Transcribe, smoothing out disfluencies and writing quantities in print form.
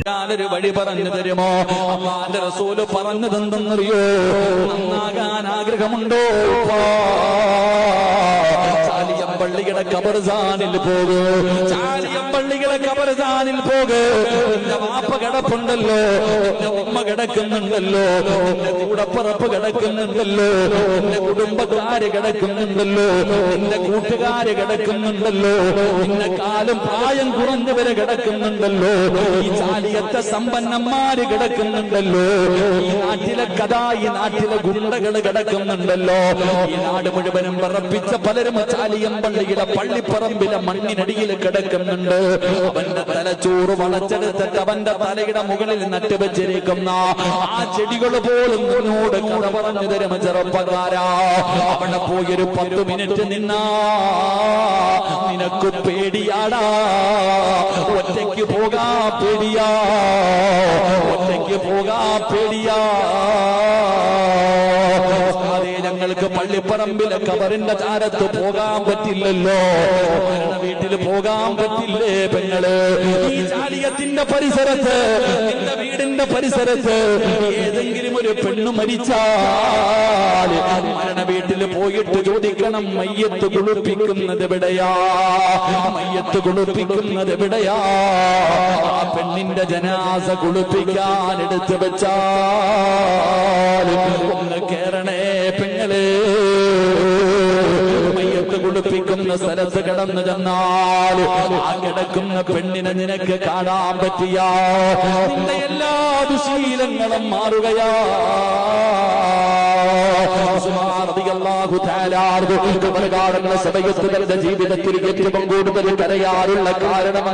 ഞാനൊരു വഴി പറഞ്ഞു തരുമോ? അല്ലാഹുവിന്റെ റസൂല് പറഞ്ഞതെന്തെന്നറിയോ? നന്നാകാൻ ആഗ്രഹമുണ്ടോ? ചാലിയമ്പള്ളിയുടെ ഖബർസ്ഥാനിൽ പോകൂ, ചാലിയമ്പള്ളിയുടെ ഖബർസ്ഥാനിൽ പോകൂ. നിന്റെ വാപ്പ കിടപ്പുണ്ടല്ലോ, നിന്റെ ഉമ്മ കിടക്കുന്നുണ്ടല്ലോ, നിന്റെ കൂടപ്പുറപ്പ് കിടക്കുന്നുണ്ടല്ലോ, നിന്റെ കുടുംബക്കാര് കിടക്കുന്നുണ്ടല്ലോ, നിന്റെ കൂട്ടുകാര് കിടക്കുന്നുണ്ടല്ലോ, നിന്റെ കാലം പ്രായം കുറഞ്ഞവര് കിടക്കുന്നുണ്ടല്ലോ, ഈ ചാലിയത്തെ സമ്പന്നന്മാര് കിടക്കുന്നുണ്ടല്ലോ, ഈ നാട്ടിലെ കഥ, ഈ നാട്ടിലെ ഗുണ്ടകള് കിടക്കുന്നുണ്ടല്ലോ, ഈ നാട് മുഴുവനും വിറപ്പിച്ച പലരും ചാലിയമ്പള്ളിയുടെ പള്ളിപ്പറമ്പിലെ മണ്ണിനടിയിൽ കിടക്കുന്നുണ്ട്. അവന്റെ തലച്ചോറ് വളച്ചെടുത്തിട്ട് അവന്റെ തലയുടെ മുകളിൽ നട്ടുവെച്ചിരിക്കുന്ന ആ ചെടികൾ പോലും നിന്നോട് കഥ പറഞ്ഞു തരും ചെറുപ്പക്കാരാ. അവിടെ പോയൊരു 10 മിനിറ്റ് നിന്നാ നിനക്ക് പേടിയാടാ. ഒറ്റയ്ക്ക് പോകാ പേടിയാ, ഒറ്റയ്ക്ക് പോകാ പേടിയാ. ഞങ്ങൾക്ക് പള്ളിപ്പറമ്പിലെ ഖബറിന്റെ ചാരത്ത് പോകാൻ പറ്റില്ലല്ലോ, വീട്ടിൽ പോകാൻ പറ്റില്ലേ പെങ്ങള്? ഈ ചാലിയത്തിന്റെ പരിസരത്ത്, നിന്റെ വീടിന്റെ പരിസരത്ത് ഏതെങ്കിലും ഒരു പെണ്ണ് മരിച്ചാൽ മരണ വീട്ടിൽ പോയിട്ട് ചോദിക്കണം, മയ്യത്ത് കുളിപ്പിക്കുന്നത് എവിടെയാ? മയ്യത്ത് കുളിപ്പിക്കുന്നത് എവിടെയാ? ആ പെണ്ണിന്റെ ജനാസ കുളിപ്പിക്കാൻ എടുത്തു വെച്ചാൽ ഒന്ന് കേറണേ പെങ്ങളെ. മയ്യത്ത് കുളിപ്പിക്കുന്ന സ്ഥലത്ത് കിടന്നു ചെന്നാൽ ആ കിടക്കുന്ന പെണ്ണിനെ നിനക്ക് കാണാൻ പറ്റിയ നിന്റെ എല്ലാ ദുശീലങ്ങളും മാറുകയാ. സമയത്ത് തന്റെ ജീവിതത്തിൽ ഏറ്റവും കൂടുതൽ കരയാറുള്ള കാരണം